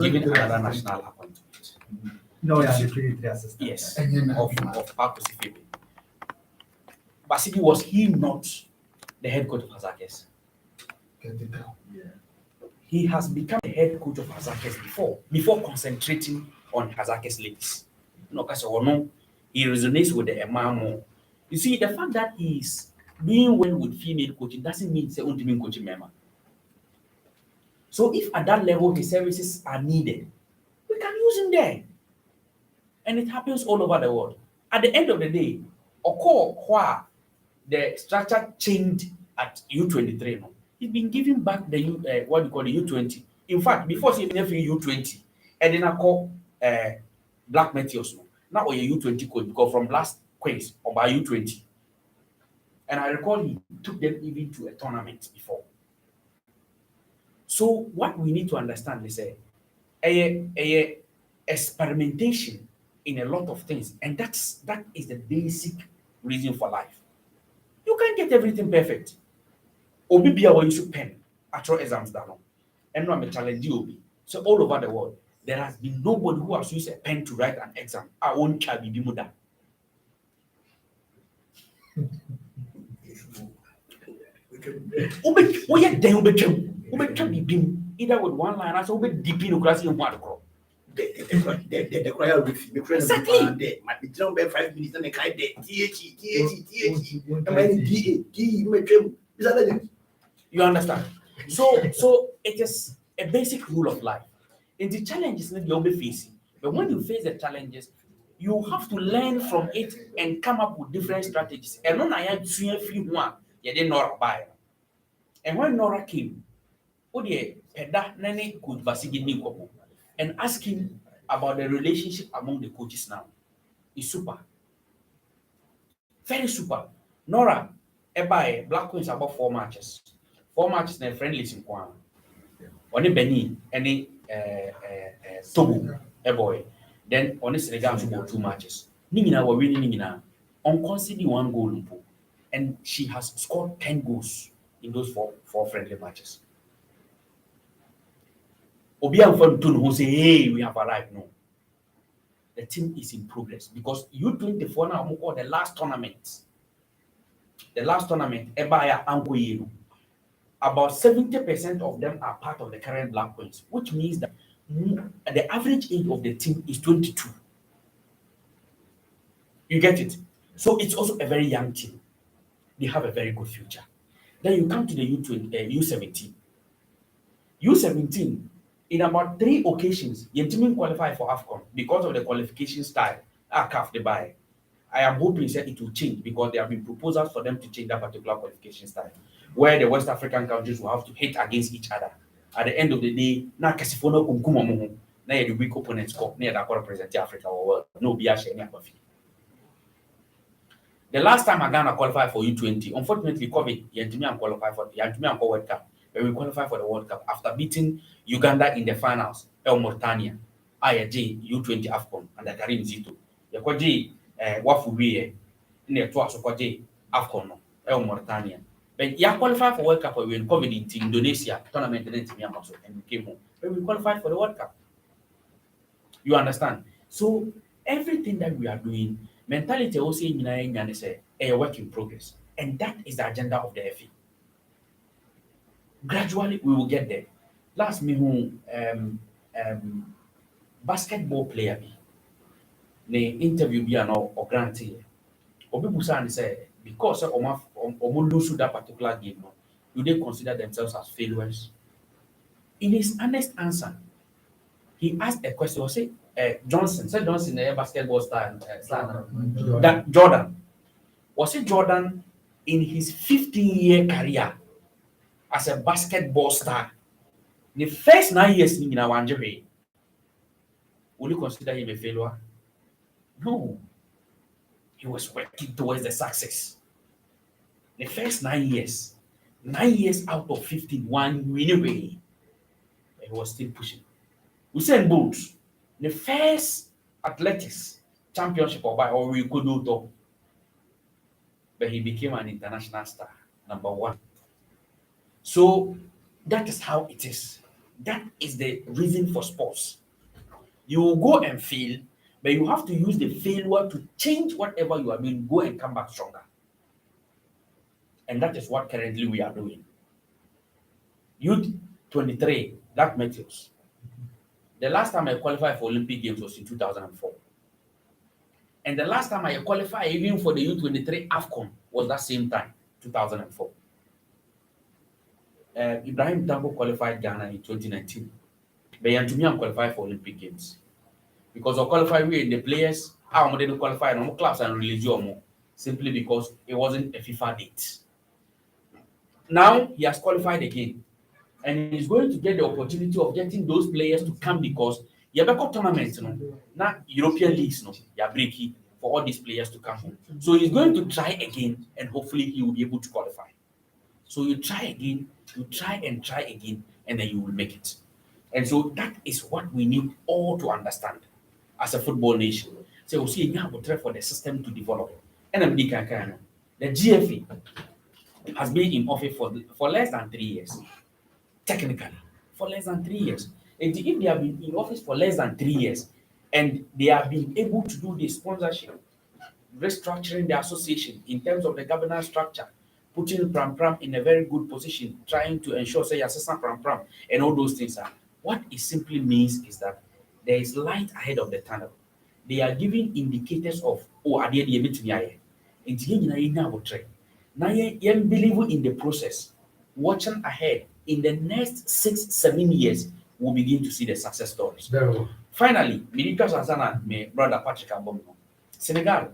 given another national appointment. No, yeah, the 23 assistant. Yes, of Park Pacific. Basically, was he not the head coach of Hazakes? He has become the head coach of Hazakes before concentrating on Hazakes ladies. No, because he resonates with the Emma more. You see, the fact that he's doing well with female coaching doesn't mean he's the only coaching member. So if at that level his services are needed, we can use him there. And it happens all over the world. At the end of the day, the structure changed at U23. No? He's been giving back the what you call the U20. In fact, before he even U20, and then I call Black Meteors. No? Now we're U20 coach because from last quiz or by U20. And I recall he took them even to a tournament before. So what we need to understand is a experimentation in a lot of things, and that is the basic reason for life. You can't get everything perfect. Obi bia when you pen actual exams down, and no I'm challenging Obi. So all over the world, there has been nobody who has used a pen to write an exam. I won't try be muda. Either with one line, as over deep in class in one crop. The choir with me, exactly. Might be done by 5 minutes and they kind of you understand? So it is a basic rule of life. And the challenges that you'll be facing, but when you face the challenges, you have to learn from it and come up with different strategies. And when I had free one, you didn't know buy. And when Nora came, could and ask him about the relationship among the coaches now. It's super. Very super. Nora, Black Queens about 4 matches. 4 matches in friendlies in Kwan. Only Benin, any Togo, a boy. Then on Senegal about 2 matches. Ningina were winning Ningina on conceding 1 goal. And she has scored 10 goals in those four friendly matches. Obian Fontun who say, hey, we have arrived. No. The team is in progress because U24 now the last tournament. The last tournament, Ebaya Ankoyeno. About 70% of them are part of the current Black Queens, which means that the average age of the team is 22. You get it? So it's also a very young team. They have a very good future. Then you come to the U17. U17, in about 3 occasions, Yentimin qualified for AFCON because of the qualification style. CAF the buy. I am hoping that it will change because there have been proposals for them to change that particular qualification style, where the West African countries will have to hit against each other. At the end of the day, na Kasifono Kunkumo, na the weak opponents go near the represent Africa or world. No Biash any coffee. The last time Ghana qualified for U20, unfortunately, COVID, Yentimi qualified for Yentimi World Cup. But we qualified for the World Cup after beating Uganda in the finals, El Mauritania, IAJ, U20 AFCON, and the Karim Zito. Yakoji, Wafuwe, in the Twas of Kwaji, AFCON, El Mauritania. But you qualified for World Cup when COVID in Indonesia, tournament and we came home. But we qualified for the World Cup. You understand? So everything that we are doing, mentality also is a work in progress. And that is the agenda of the FA. Gradually, we will get there. Last me who basketball player be. The interview be an or grantee. Obi Busan say because Omo lose that particular game, do they consider themselves as failures? In his honest answer, he asked a question. Say Johnson, a basketball star, that Jordan. Was it Jordan in his 15-year career as a basketball star? The first 9 years in our injury, will you consider him a failure? No. He was working towards the success. The first 9 years out of 51 anyway, he was still pushing. Usain Bolt, the first athletics championship or we could do top, but he became an international star, number 1. So that is how it is. That is the reason for sports. You will go and fail, but you have to use the failure to change whatever you are doing, go and come back stronger. And that is what currently we are doing. Youth 23, that Matthews. The last time I qualified for Olympic Games was in 2004. And the last time I qualified even for the Youth 23 AFCON was that same time, 2004. Ibrahim Tambo qualified Ghana in 2019. But Yantumi qualified for Olympic Games. Because of qualify we in the players, how didn't qualify no class and release you more. Simply because it wasn't a FIFA date. Now he has qualified again. And he's going to get the opportunity of getting those players to come because you have got tournaments, not European leagues, you are breaking for all these players to come home. So he's going to try again, and hopefully he will be able to qualify. So you try again, you try again, and then you will make it. And so that is what we need all to understand as a football nation. So we see now try for the system to develop. And the GFA has been in office for less than 3 years. Technically, for less than 3 years. And if they have been in office for less than 3 years and they have been able to do the sponsorship, restructuring the association in terms of the governance structure, putting Pram Pram in a very good position, trying to ensure, say, assistant Pram Pram, and all those things are. What it simply means is that there is light ahead of the tunnel. They are giving indicators of, are they able to be here? And now you believe in the process, watching ahead. In the next 6-7 years, we'll begin to see the success stories. Very well. Finally, Milikas Azana, my brother Patrick Abomino. Senegal.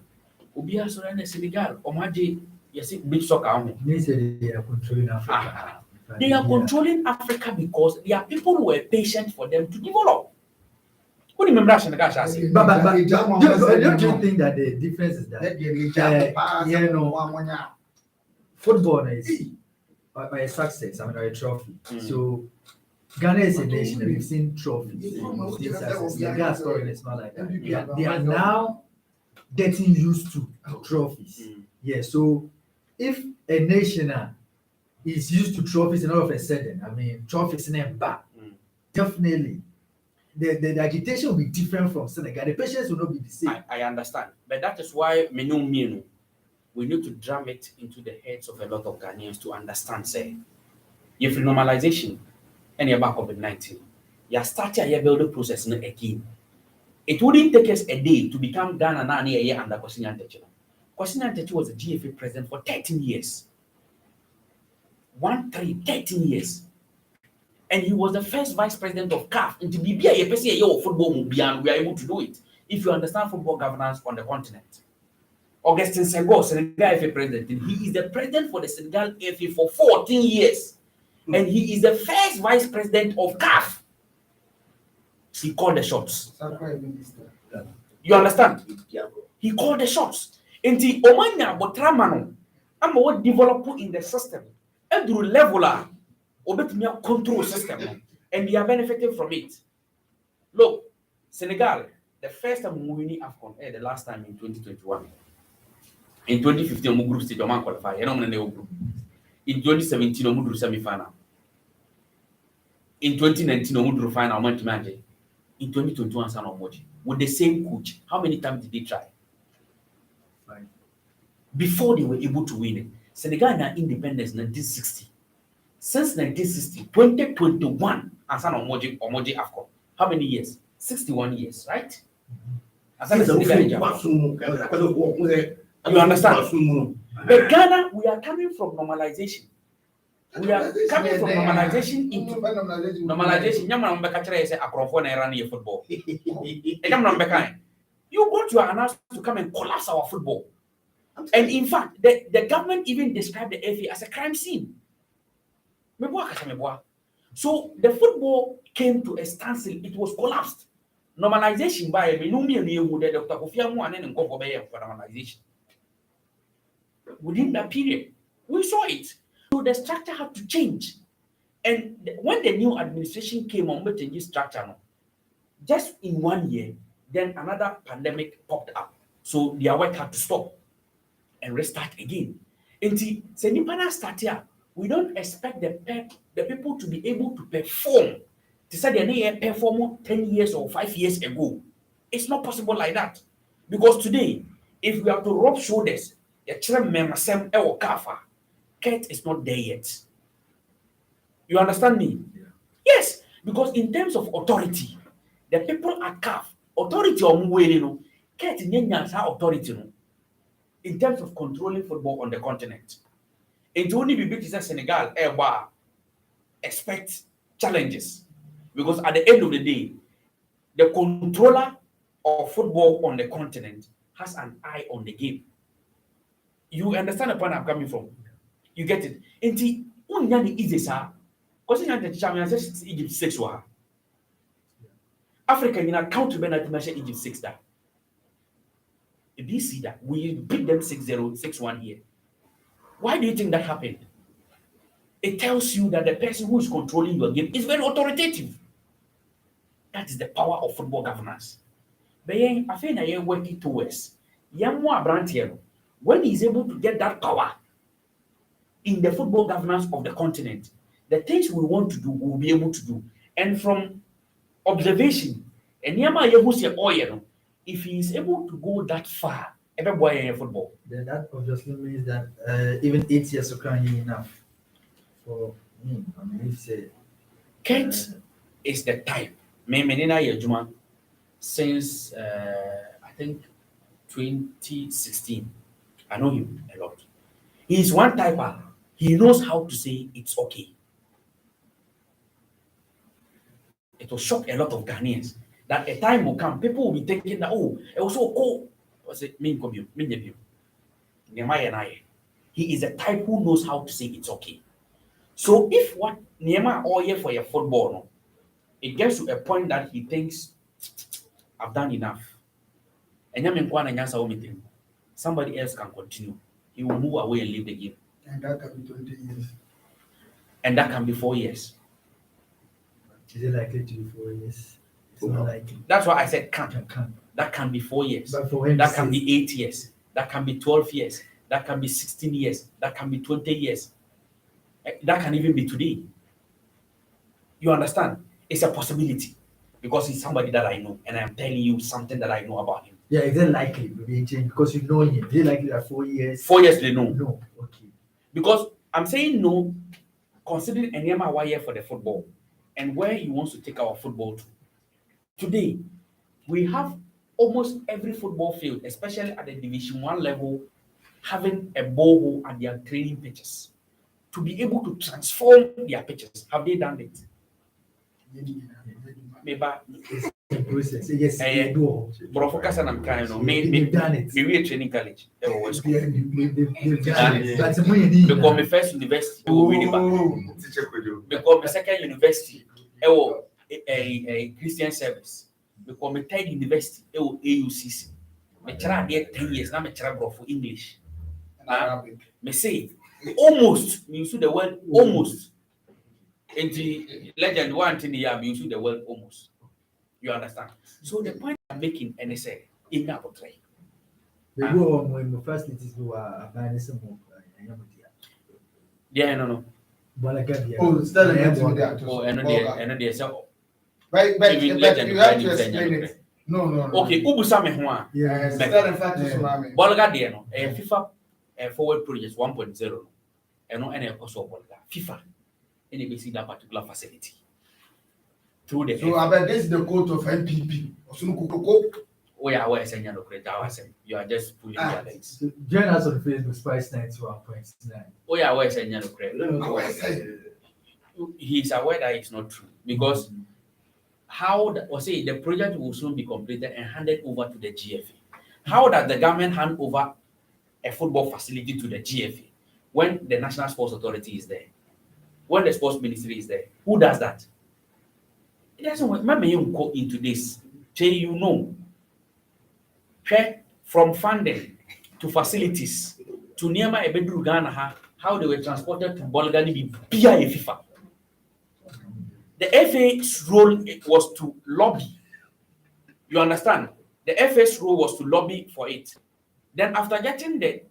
Ubia Sorana Senegal. Omaji, yes, big soccer. They are controlling Africa. They are controlling Africa because there are people who are patient for them to develop. Who remember Senegal? But don't you think that the difference is that football is by a success, a trophy. So Ghana is a nation and we've seen trophies. The Ghana story is not like that. They are now getting used to trophies. Yeah, so if a nation is used to trophies and all of a sudden, trophies in back, definitely the agitation will be different from Senegal. The patience will not be the same. I understand. But that is why we need to drum it into the heads of a lot of Ghanaians to understand, say, if normalization and you're back COVID-19, you're starting a building process again. It wouldn't take us a day to become Ghana now near a year under Kwasi Nyantakyi. Kwasi Nyantakyi was the GFA president for 13 years. 13 years. And he was the first vice president of CAF. And to be a year of football, we are able to do it. If you understand football governance on the continent. Augustin Senghor, Senegal FA president. He is the president for the Senegal FA for 14 years. And he is the first vice president of CAF. He called the shots. You understand? He called the shots. And the Omanya Botramano, I'm what developer in the system. And through leveler, or control system. And they are benefiting from it. Look, Senegal, the first time we win AFCON, the last time in 2021. In 2015, we group stage qualify. In 2017, we group semi-final. In 2019, we group final. In 2021, with the same coach. How many times did they try? Right. Before they were able to win it. Senegal had independence in 1960. Since 1960, 2021, Asan Omoji AFCON. How many years? 61 years, right? You understand? But Ghana, we are coming from normalization. We are coming from normalization into normalization. Football. You got your announcement to come and collapse our football. And in fact, the government even described the FA as a crime scene. So the football came to a standstill. It was collapsed. Normalization by Dr. Kofi Annan and normalization. Within that period, we saw it. So the structure had to change. And when the new administration came on with the new structure, just in 1 year, then another pandemic popped up. So their work had to stop and restart again. And see, we don't expect the people to be able to perform They said they perform 10 years or 5 years ago. It's not possible like that. Because today, if we have to rub shoulders, the children Kurt is not there yet. You understand me? Yeah. Yes, because in terms of authority, the people at CAF, authority on no, Kurt authority no, in terms of controlling football on the continent. It only be big Senegal, expect challenges. Because at the end of the day, the controller of football on the continent has an eye on the game. You understand the point I'm coming from? You get it? Inti unyani easy sir. Because in the championship Egypt 6 wa. Africa in a country when Egypt 6 that. If you see that, we beat them 6-0, 6-1 here. Why do you think that happened? It tells you that the person who is controlling your game is very authoritative. That is the power of football governance. But I think I am working towards when he is able to get that power in the football governance of the continent, the things we want to do, we will be able to do. And from observation, and if he is able to go that far, everybody in football. Then that obviously means that even 8 years of crying enough for me. I mean, if say Kent is the type. Since I think 2016, I know him a lot. He is one typer. He knows how to say it's okay. It will shock a lot of Ghanaians that a time will come, people will be thinking that, oh, it was so cool. Was it me? He is a type who knows how to say it's okay. So if what Nema all year for your football, no, it gets to a point that he thinks, I've done enough. And somebody else can continue. He will move away and leave the game. And that can be 20 years. And that can be 4 years. is it likely to be 4 years? It's not likely. That's why I said can. Can. That can be 4 years. But for him, That can be 8 years. That can be 12 years. That can be 16 years. That can be 20 years. That can even be today. You understand? It's a possibility because he's somebody that I know, and I'm telling you something that I know about him. Yeah, is it likely to be changed because you know him? Is it likely that 4 years? 4 years they know. No, okay. Because I'm saying no, considering Enyema 1 year for the football and where he wants to take our football to. Today, we have almost every football field, especially at the Division 1 level, having a borehole at their training pitches to be able to transform their pitches. Have they done it? Maybe. The process. Yes, they do. But focus on kind of They've done it. maybe a training college. They've done it. That's the money you need. Because my first university, because my second university, a Christian service. Because my third university, AUCC. I tried there 10 years. Now I tried for English. Me say almost. Me use the word almost. And the legend one thing you use the word almost. You understand? So the point I'm making, and I say, in that portray. They go on when the facilities go a some more. Yeah, no. Oh, still there. Oh, and there. So, But Even you legend have to Ukrainian explain legend. it. No. okay, Ubusa Mehua. Yeah, Still in fact, Bolga there, no. FIFA forward project 1.0. And no any also Bolga. FIFA. And they see that particular facility. Through the So I bet this is the code of MPP. oh yeah, where saying you are just pulling your legs. join us on Facebook, Spice 91.9. Oh yeah, where saying he's aware that it's not true because how the project will soon be completed and handed over to the GFA. How does the government hand over a football facility to the GFA when the National Sports Authority is there? When the Sports Ministry is there? Who does that? It doesn't work. Maybe you go into this till you know. Okay? From funding to facilities to Niama Ebedru Ghana, how they were transported to Bolgani via FIFA. The FA's role was to lobby. You understand? The FA's role was to lobby for it. Then after getting the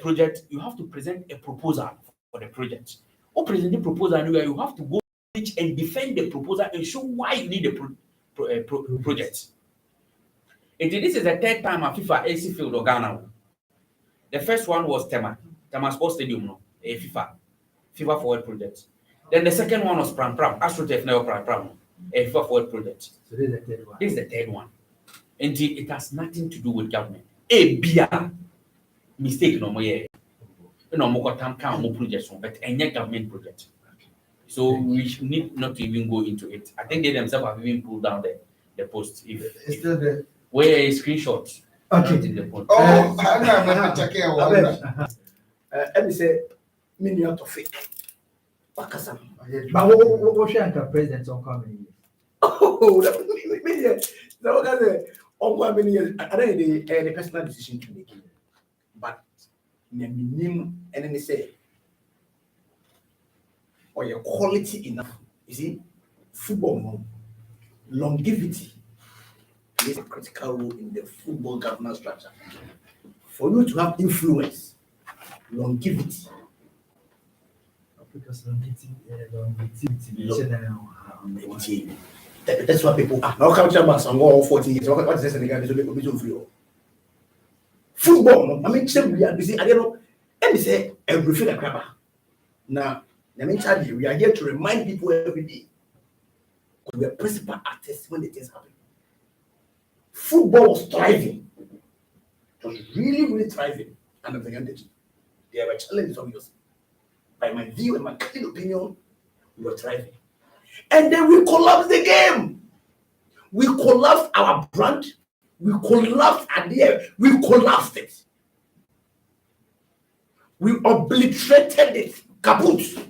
project, you have to present a proposal for the project. Or present the proposal anywhere, you have to go and defend the proposal and show why you need the project. And this is the third time at FIFA AC Field or Ghana. The first one was Tema Sports Stadium, no, FIFA Forward Project. Then the second one was Pram, AstroTurf now Pram, a FIFA Forward Project. So this is the third one. This is the third one. And it has nothing to do with government. A beer mistake no more. No more projects, but any government project. So we need not to even go into it. I think they themselves have even pulled down the post. It's still there. Where a screenshot. Okay. The point. Oh, I remember checking out. Let me say, Sheikh Tophic. Bakasam. But what should the president on how many years? Oh, that many years. So what can on many years? I don't the personal decision to make. But the minimum, and then they say, or your quality enough. You see, football longevity plays a critical role in the football governance structure. For you to have influence, longevity. Because longevity. That's why people are now come to us and go 40 years. What is this in the guy? Football, I mean, we are busy. I don't know. Let me say, everything a crabber. Now, let me tell you, we are here to remind people every day. We are principal artists when the things happen. Football was thriving. It was really, really thriving under the young age. There were challenges, obviously. By my view and my clean opinion, we were thriving. And then we collapsed the game. We collapsed our brand. We collapsed idea. We collapsed it. We obliterated it. Kaput.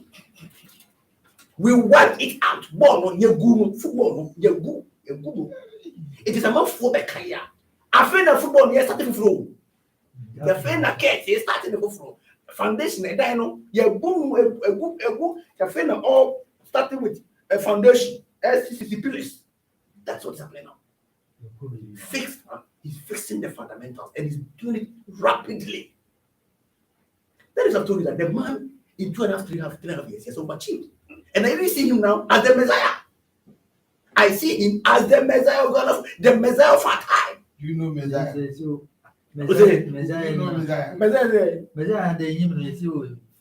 We wiped it out. Ball no yegu football no yegu. It is a man for the career. I feel the football here starting flow. The friend that gets is starting to flow. Foundation and then no yegu. The friend all starting with a foundation. SCC pillars. That's what's happening now. Fixed. He's fixing the fundamentals and he's doing it rapidly. That is, I've told you that the man in 3.5 years has overachieved. And I even see him now as the Messiah. I see him as the Messiah of God, the Messiah of our time. You know Messiah. Messiah,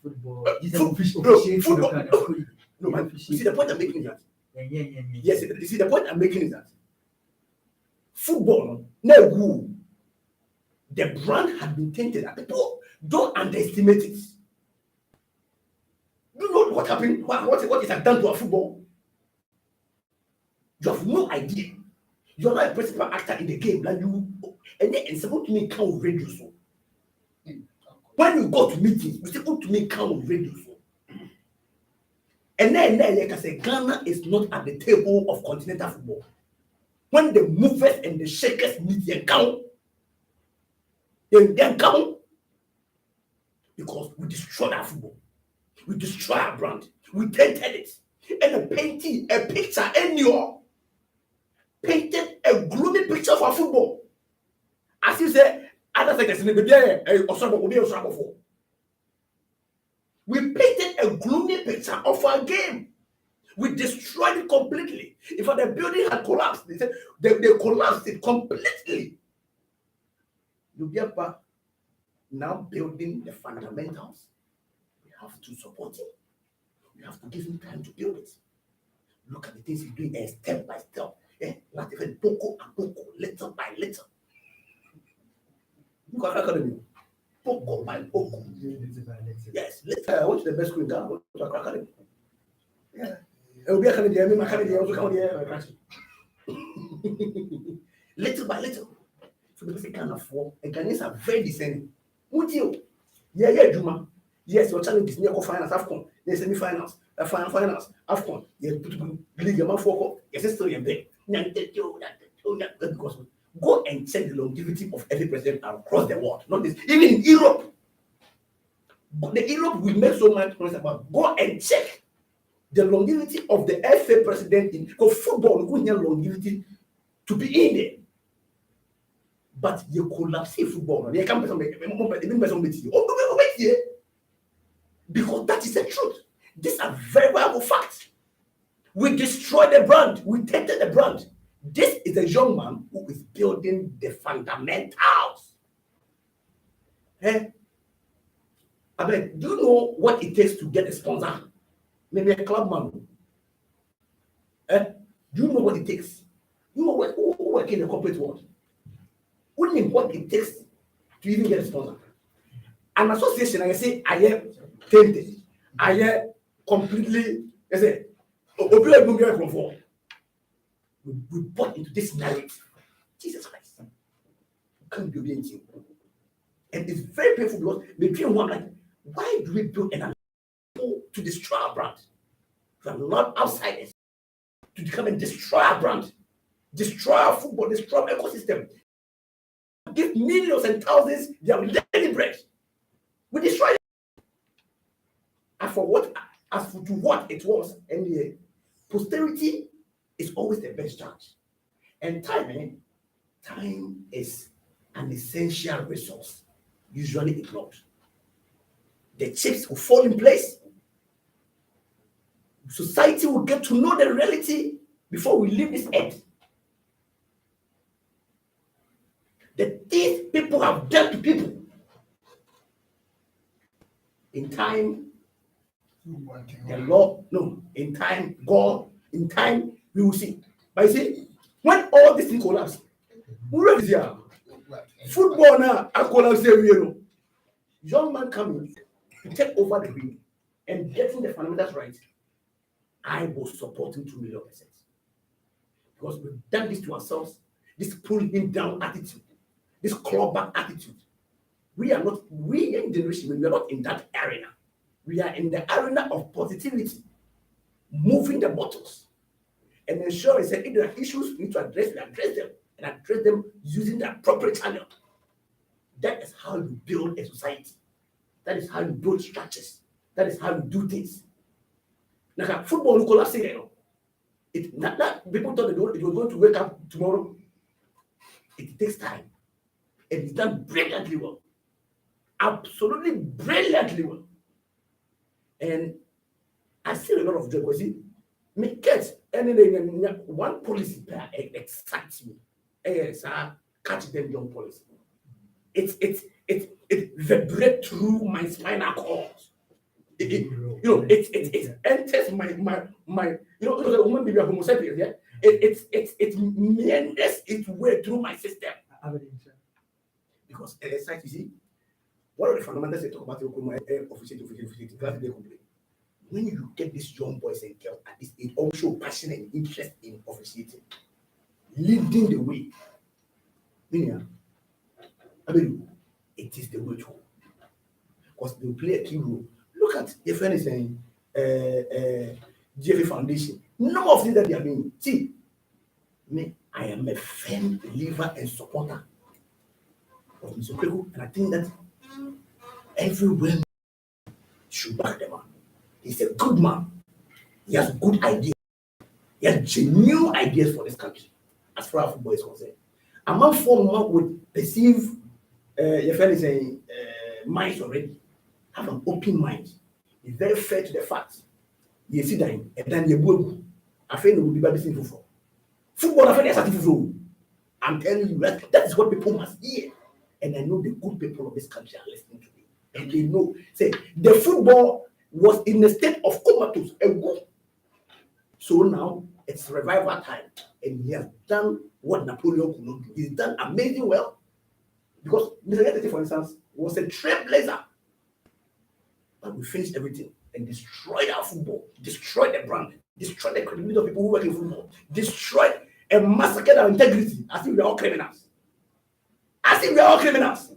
football. No, man. You see the point I'm making is that. Yes, you see the point I'm making is that football, no good. The brand had been tainted. People don't underestimate it. You know what happened? What it has done to our football? You have no idea. You are not a principal actor in the game. Like you, and then someone to me count radio so. When you go to meetings, you say to me count radio so. And then like I say, Ghana is not at the table of continental football. When the movers and the shakers meet, they count. They count because we destroyed our football. We destroyed our brand. We painted it. And a painting, a picture, and you painted a gloomy picture of our football. As you say, other things in the we painted a gloomy picture of our game. We destroyed it completely. In fact, the building had collapsed. They said they collapsed it completely. Lubiapa now building the fundamentals. We have to support him. We have to give him time to build it. Look at the things he's doing step by step. Not even poco and poco, little by little. Look at academy. Poco by poco. Yes, I went to the best school in Ghana. Go to Accra Academy. Yeah. It will be academy. I mean, academy also come here. Little by little. So the person can't afford. And Ghanaians are very discerning. Won't you? Yeah, Juma. Yes, your challenge is near finals, AFCON. There's semi-finals, finals, AFCON. You put league your man for. Yes, it's still in there. Because go and check the longevity of every president across the world. Not this, even in Europe. The Europe will make so much noise about. Go and check the longevity of the FA president in because football. We need longevity to be in there. But you collapse football. They can't because that is the truth. These are very valuable facts. We destroy the brand. We tainted the brand. This is a young man who is building the fundamentals. Eh? I mean, do you know what it takes to get a sponsor? Maybe a club man. Eh? Do you know what it takes? You know who work in the corporate world? Who know what it takes to even get a sponsor? An association, I say, I am tainted. I am completely, I say, we bought into this narrative. Jesus Christ. Can't be anything. And it's very painful because between one, like, why do we build an to destroy our brand? We are not outsiders to come and destroy our brand, destroy our football, destroy our ecosystem, give millions and thousands their daily bread. We destroy it. And for what, as for to what it was, and the posterity is always the best judge. And time is an essential resource, usually ignored. The chips will fall in place. Society will get to know the reality before we leave this earth. The things people have done to people. In time, the law, no, in time, God, in time, we will see. But you see, when all these things collapse, who is here? Football now, I collapse here, young man coming to take over the ring and getting the fundamentals right, I was supporting 2 million percent. Because we've done this to ourselves, this pulling him down attitude, this clawback attitude. We in generation, we are not in that arena. We are in the arena of positivity, moving the bottles, and ensuring that if there are issues we need to address, we address them, and address them using the appropriate channel. That is how you build a society. That is how you build structures. That is how you do things. Now, football, Nicola said, people thought it was going to wake up tomorrow. It takes time. And it's done brilliantly well. Absolutely brilliantly well. And I see a lot of joy because me get anything, one policy excites me. Yes, I catch them young policy. It vibrates through my spinal cord. It enters my the woman maybe a Homo sapiens, yeah. It meanders its way through my system. Because you see, one of the fundamentals they talk about officiating. When you get these young boys and girls at this age, also passion and interest in officiating, leading the way. I mean, it is the way to go. Because they play a key role. Look at your friend is saying GFA Foundation. None of things that they are doing. See, me, I am a firm believer and supporter of Mr. Kweko, and I think that everywhere should back the man. He's a good man. He has good ideas. He has genuine ideas for this country, as far as football is concerned. A man former would perceive your friend is saying minds already. Have an open mind. Be very fair to the facts. You see that, and then you will. I think it will be better for football. I think that's a I'm telling you that is what people must hear. And I know the good people of this country are listening to me. And they know, say, the football was in a state of comatose and good. So now it's revival time. And he has done what Napoleon could not do. He's done amazing well. Because Mr. Getty, for instance, was a trailblazer. But we finished everything and destroyed our football, destroyed the brand, destroyed the credibility of people who work in football, destroyed and massacred our integrity as if we are all criminals. As if we are all criminals.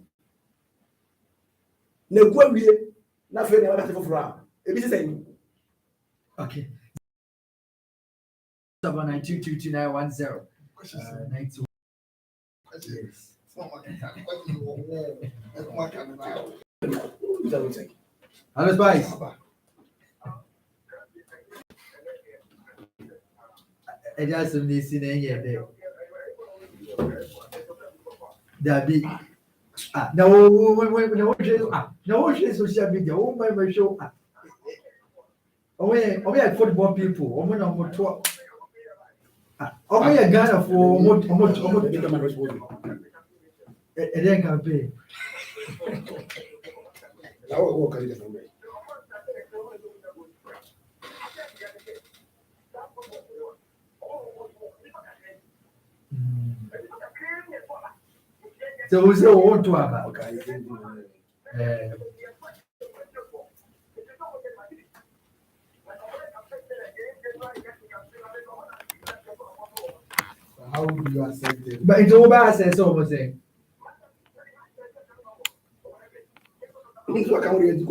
Okay. 792222910. 92. Yes. Hello, Spice. I just listen in here. Dabi. Now, when social media, my show. Owe football people. Omo na omo to. Omo ye Ghana for omo. E dey campaign. So we say we want to about. How do you accept it? But it's over as so we say. Isso acabou de